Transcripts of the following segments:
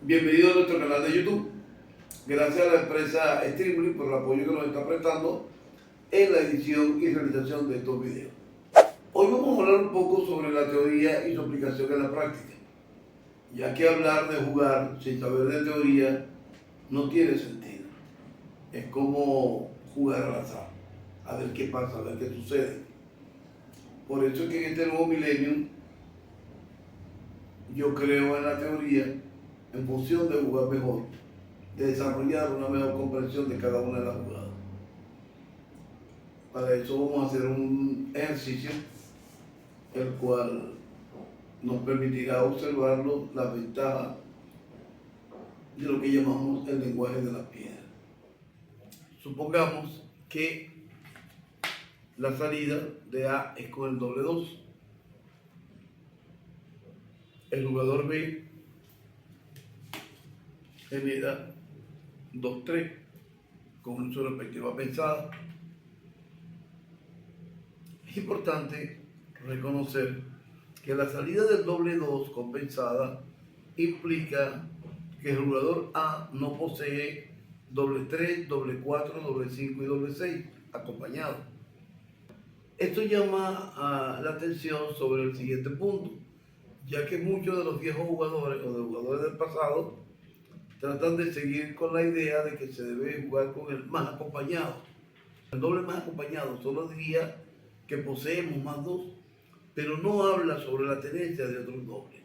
Bienvenido a nuestro canal de YouTube. Gracias a la empresa Streamly por el apoyo que nos está prestando en la edición y realización de estos videos. Hoy vamos a hablar un poco sobre la teoría y su aplicación en la práctica, ya que hablar de jugar sin saber de teoría no tiene sentido. Es como jugar al azar, a ver qué pasa, a ver qué sucede. Por eso es que en este nuevo milenio yo creo en la teoría en función de jugar mejor, de desarrollar una mejor comprensión de cada una de las jugadas. Para eso vamos a hacer un ejercicio el cual nos permitirá observar las ventajas de lo que llamamos el lenguaje de las piedras. Supongamos que la salida de A es con el doble 2. El jugador B genera 2-3 con su respectiva pensada. Es importante reconocer que la salida del doble 2 compensada implica que el jugador A no posee doble 3, doble 4, doble 5 y doble 6 acompañado. Esto llama la atención sobre el siguiente punto, ya que muchos de los viejos jugadores o de jugadores del pasado tratan de seguir con la idea de que se debe jugar con el más acompañado. El doble más acompañado solo diría que poseemos más 2, pero no habla sobre la tenencia de otros dobles.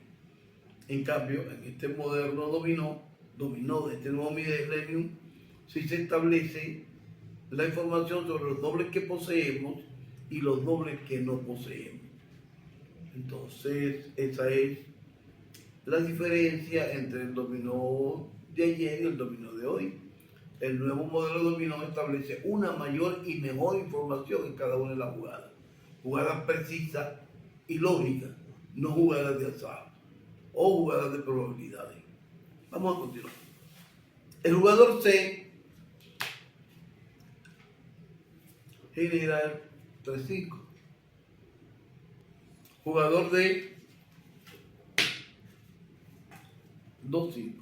En cambio, en este moderno dominó de este nuevo milenio, sí se establece la información sobre los dobles que poseemos y los dobles que no poseemos. Entonces, esa es la diferencia entre el dominó de ayer y el dominó de hoy. El nuevo modelo dominó establece una mayor y mejor información en cada una de las jugadas. Jugadas precisas y lógicas, no jugadas de azar o jugadas de probabilidades. Vamos a continuar. El jugador C genera el 3-5. Jugador D 2-5.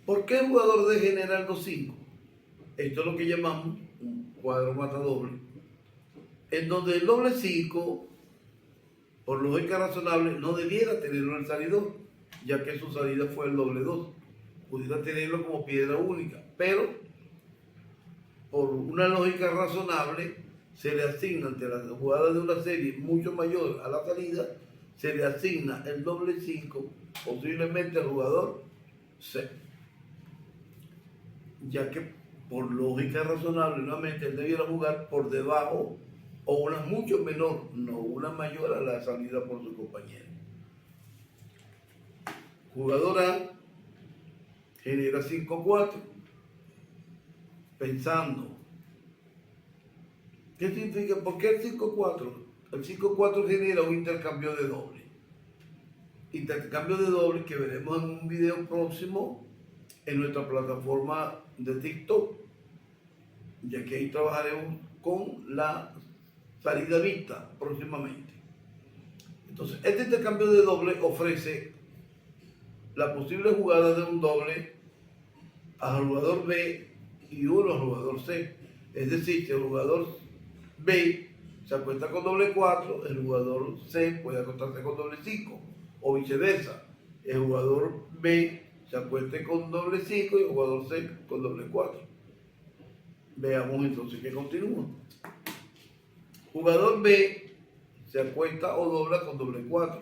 ¿Por qué el jugador D genera el 2-5? Esto es lo que llamamos un cuadro matadoble, en donde el doble 5, por lógica razonable, no debiera tenerlo en el salidor, ya que su salida fue el doble 2. Pudiera tenerlo como piedra única, pero por una lógica razonable se le asigna ante la jugada de una serie mucho mayor a la salida, se le asigna el doble 5 posiblemente al jugador C, ya que por lógica razonable nuevamente él debiera jugar por debajo o una mucho menor, no una mayor a la salida por su compañero. Jugador A genera 5-4, pensando, ¿qué significa? ¿Por qué el 5-4? El 5-4 genera un intercambio de doble. Intercambio de doble que veremos en un video próximo en nuestra plataforma de TikTok, ya que ahí trabajaremos con la salida vista próximamente. Entonces, este intercambio de doble ofrece la posible jugada de un doble al jugador B y uno al jugador C. Es decir, que el jugador B se acuesta con doble 4, el jugador C puede acostarse con doble 5, o viceversa. El jugador B se acueste con doble 5 y el jugador C con doble 4. Veamos entonces que continúa. Jugador B se acuesta o dobla con doble 4.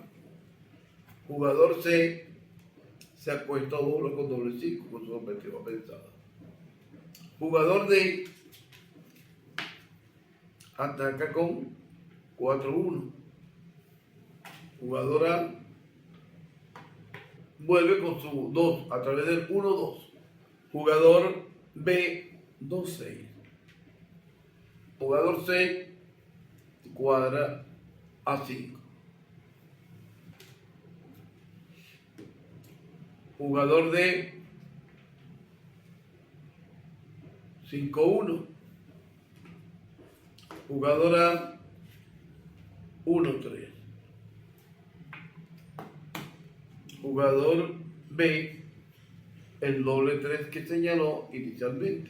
Jugador C se acuesta o dobla con doble 5 con su respectiva pensada. Jugador D ataca con 4-1. Jugador A vuelve con su 2 a través del 1-2. Jugador B 2-6. Jugador C cuadra a 5. Jugador D 5-1. Jugador A 1-3. Jugador B, el doble 3 que señaló inicialmente.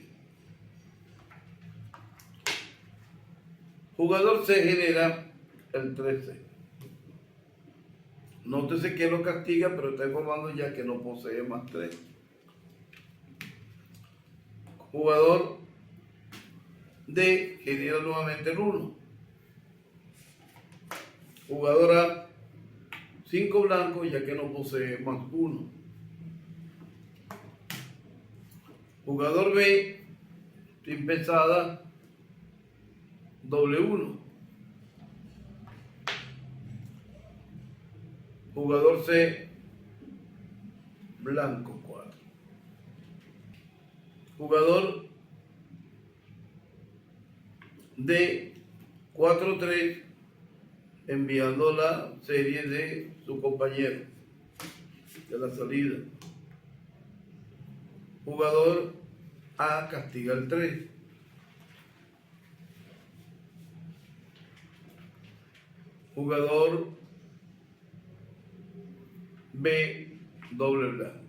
Jugador C genera el 13. Nótese que lo castiga, pero está informando ya que no posee más 3. Jugador D genera nuevamente el 1. Jugador A, 5 blancos ya que no posee más 1. Jugador B, sin pesada, doble 1. Jugador C, blanco 4. Jugador D, 4-3, enviando la serie de su compañero de la salida. Jugador A castiga el 3. Jugador B, doble blanco.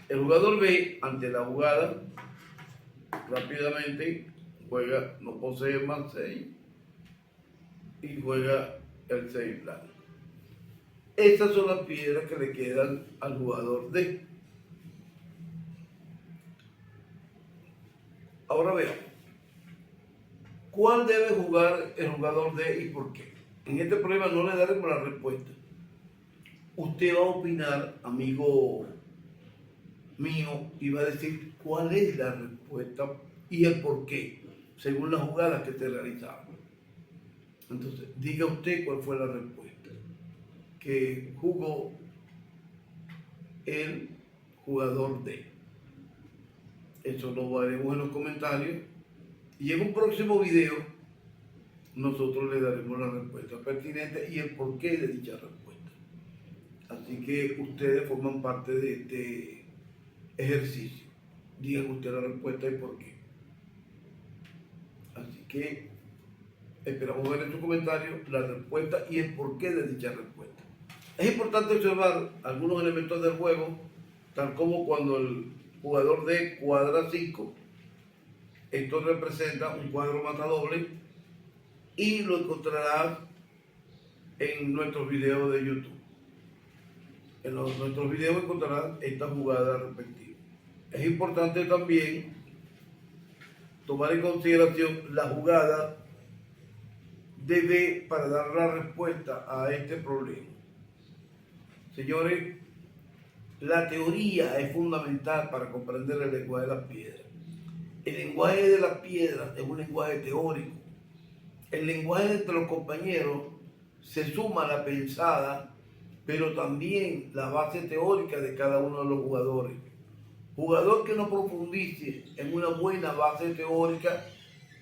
El jugador B, ante la jugada, rápidamente juega, no posee más 6 y juega el 6 blanco. Estas son las piedras que le quedan al jugador D. Ahora veamos, ¿cuál debe jugar el jugador D y por qué? En este problema no le daremos la respuesta. Usted va a opinar, amigo mío, y va a decir cuál es la respuesta y el por qué, según las jugadas que se realizaron. Entonces, diga usted cuál fue la respuesta que jugó el jugador D. Eso lo haremos en los comentarios y en un próximo video nosotros le daremos la respuesta pertinente y el porqué de dicha respuesta. Así que ustedes forman parte de este ejercicio. Digan usted la respuesta y por qué. Así que esperamos ver en sus comentarios la respuesta y el porqué de dicha respuesta. Es importante observar algunos elementos del juego, tal como cuando el jugador D cuadra 5. Esto representa un cuadro matadoble y lo encontrarás en nuestros videos de YouTube. En nuestros videos encontrarás esta jugada respectiva. Es importante también tomar en consideración la jugada de B para dar la respuesta a este problema. Señores, la teoría es fundamental para comprender el lenguaje de las piedras. El lenguaje de las piedras es un lenguaje teórico. El lenguaje entre los compañeros se suma a la pensada, pero también la base teórica de cada uno de los jugadores. Jugador que no profundice en una buena base teórica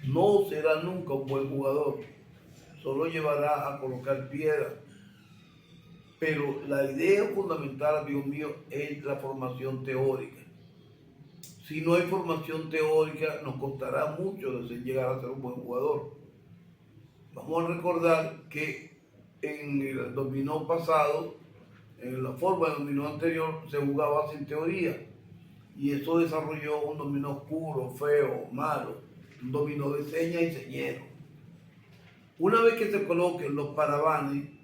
no será nunca un buen jugador. Solo llevará a colocar piedras. Pero la idea fundamental, amigos míos, es la formación teórica. Si no hay formación teórica, nos costará mucho llegar a ser un buen jugador. Vamos a recordar que en el dominó pasado, en la forma del dominó anterior, se jugaba sin teoría. Y eso desarrolló un dominó oscuro, feo, malo, un dominó de señas y señero. Una vez que se coloquen los paravanes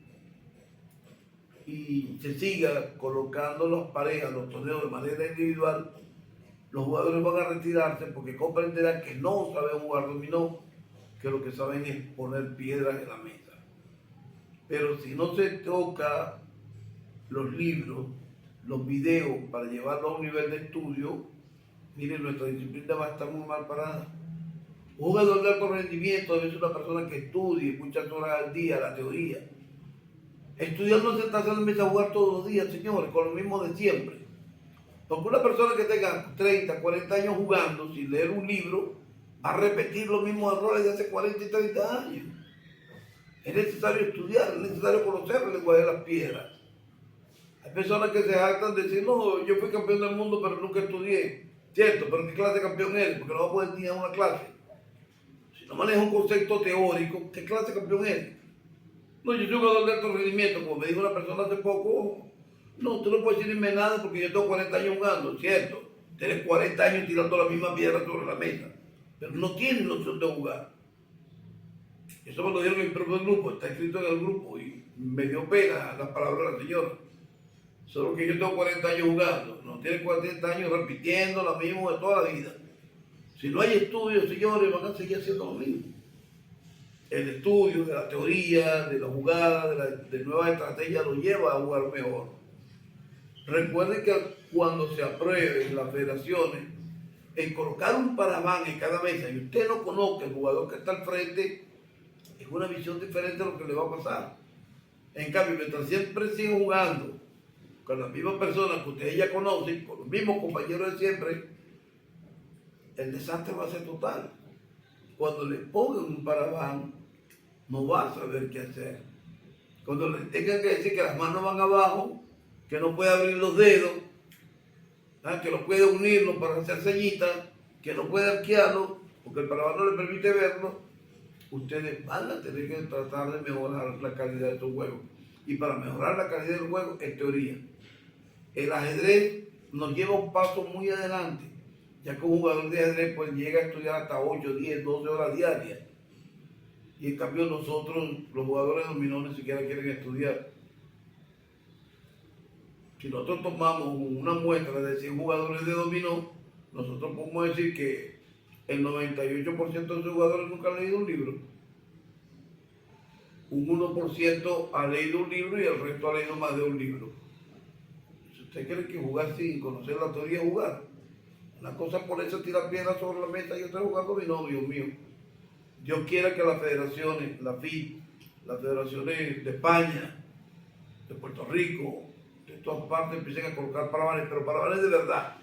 y se siga colocando las parejas, los torneos de manera individual, los jugadores van a retirarse porque comprenderán que no saben jugar dominó, que lo que saben es poner piedras en la mesa. Pero si no se toca los libros, los videos para llevarlos a un nivel de estudio, miren, nuestra disciplina va a estar muy mal parada. Un jugador de alto rendimiento debe ser una persona que estudie muchas horas al día la teoría. Estudiar no se sentarse en la mesa a jugar todos los días, señores, con lo mismo de siempre. Porque una persona que tenga 30, 40 años jugando sin leer un libro va a repetir los mismos errores de hace 40 y 30 años. Es necesario estudiar, es necesario conocer el lenguaje de las piedras. Hay personas que se jactan de decir, no, yo fui campeón del mundo pero nunca estudié. Cierto, pero ¿qué clase de campeón eres? Porque no vas a poder ni a una clase. Si no manejas un concepto teórico, ¿qué clase de campeón eres? No, yo soy un jugador de alto rendimiento, como me dijo una persona hace poco, No, tú no puedes decirme nada porque yo tengo 40 años jugando, ¿cierto? Tienes 40 años tirando la misma piedra sobre la mesa, pero no tienes la opción de jugar. Eso me lo dieron en mi propio grupo, está escrito en el grupo y me dio pena las palabras de la señora. Solo que yo tengo 40 años jugando, no tiene 40 años repitiendo lo mismo de toda la vida. Si no hay estudios, señores, van a seguir haciendo lo mismo. El estudio de la teoría, de la jugada, de nuevas estrategias lo lleva a jugar mejor. Recuerden que cuando se aprueben las federaciones, en colocar un paraván en cada mesa y usted no conozca el jugador que está al frente, es una visión diferente a lo que le va a pasar. En cambio, mientras siempre sigan jugando con las mismas personas que ustedes ya conocen, con los mismos compañeros de siempre, el desastre va a ser total. Cuando le pongan un paraván, no va a saber qué hacer. Cuando le tengan que decir que las manos van abajo, que no puede abrir los dedos, que no puede unirlos para hacer ceñitas, que no puede arquearlo, porque el paraván no le permite verlo, ustedes van a tener que tratar de mejorar la calidad de su juego. Y para mejorar la calidad del juego es teoría. El ajedrez nos lleva un paso muy adelante, ya que un jugador de ajedrez pues llega a estudiar hasta 8, 10, 12 horas diarias. Y en cambio nosotros, los jugadores de dominó, ni siquiera quieren estudiar. Si nosotros tomamos una muestra de 100 jugadores de dominó, nosotros podemos decir que el 98% de esos jugadores nunca han leído un libro. Un 1% ha leído un libro y el resto ha leído más de un libro. Si usted cree que jugar sin conocer la teoría es jugar, una cosa por eso tirar piedras sobre la mesa y otra jugar dominó, Dios mío. Dios quiera que las federaciones, la FIP, las federaciones de España, de Puerto Rico, de todas partes empiecen a colocar paravanes, pero paravanes de verdad.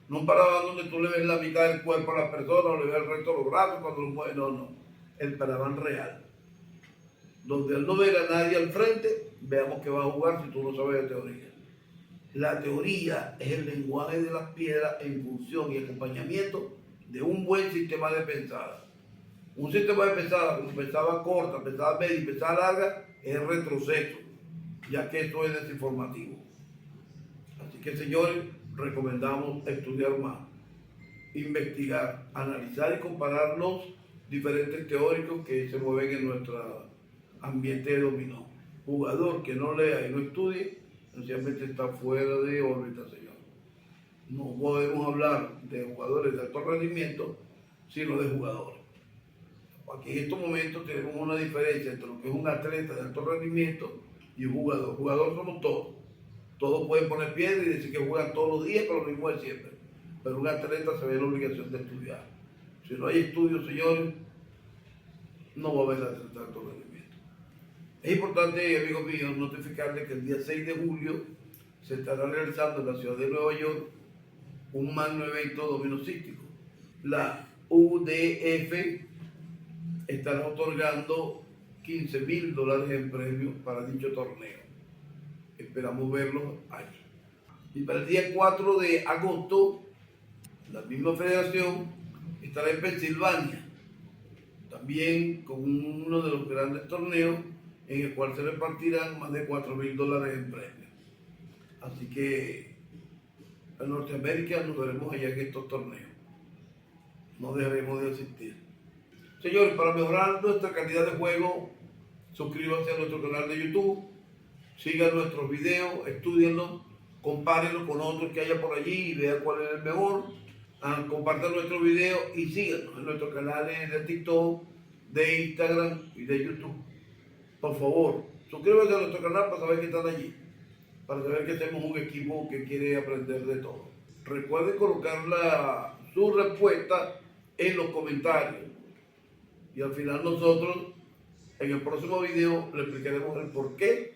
No un paraván donde tú le ves la mitad del cuerpo a la persona o le ves el resto de los brazos cuando lo mueve. No, no. El paraván real. Donde él no ve a nadie al frente, veamos que va a jugar si tú no sabes de teoría. La teoría es el lenguaje de las piedras en función y acompañamiento de un buen sistema de pensada. Un sistema de pensada, como pensaba corta, pensada media y pensada larga, es retroceso, ya que esto es desinformativo. Así que, señores, recomendamos estudiar más, investigar, analizar y comparar los diferentes teóricos que se mueven en nuestro ambiente de dominó. Jugador que no lea y no estudie, sencillamente está fuera de órbita, señor. No podemos hablar de jugadores de alto rendimiento, sino de jugadores. Aquí en estos momentos tenemos una diferencia entre lo que es un atleta de alto rendimiento y un jugador. Jugador somos todos. Todos pueden poner piedra y decir que juegan todos los días con lo mismo de siempre. Pero un atleta se ve la obligación de estudiar. Si no hay estudios, señores, no va a haber atleta de alto rendimiento. Es importante, amigos míos, notificarles que el día 6 de julio se estará realizando en la ciudad de Nueva York un magno evento dominocístico. La UDF estará otorgando $15,000 en premios para dicho torneo. Esperamos verlos allí. Y para el día 4 de agosto, la misma federación estará en Pensilvania, también con uno de los grandes torneos en el cual se repartirán más de $4,000 en premios. Así que en Norteamérica nos veremos allá en estos torneos. No dejaremos de asistir. Señores, para mejorar nuestra calidad de juego, suscríbanse a nuestro canal de YouTube, sigan nuestros videos, estudienlos, compárenlos con otros que haya por allí y vean cuál es el mejor. Compartan nuestros videos y síganos en nuestros canales de TikTok, de Instagram y de YouTube. Por favor, suscríbanse a nuestro canal para saber que están allí, para saber que tenemos un equipo que quiere aprender de todo. Recuerden colocar su respuesta en los comentarios. Y al final nosotros, en el próximo video, le explicaremos el por qué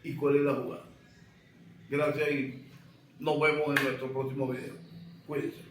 y cuál es la jugada. Gracias y nos vemos en nuestro próximo video. Cuídense.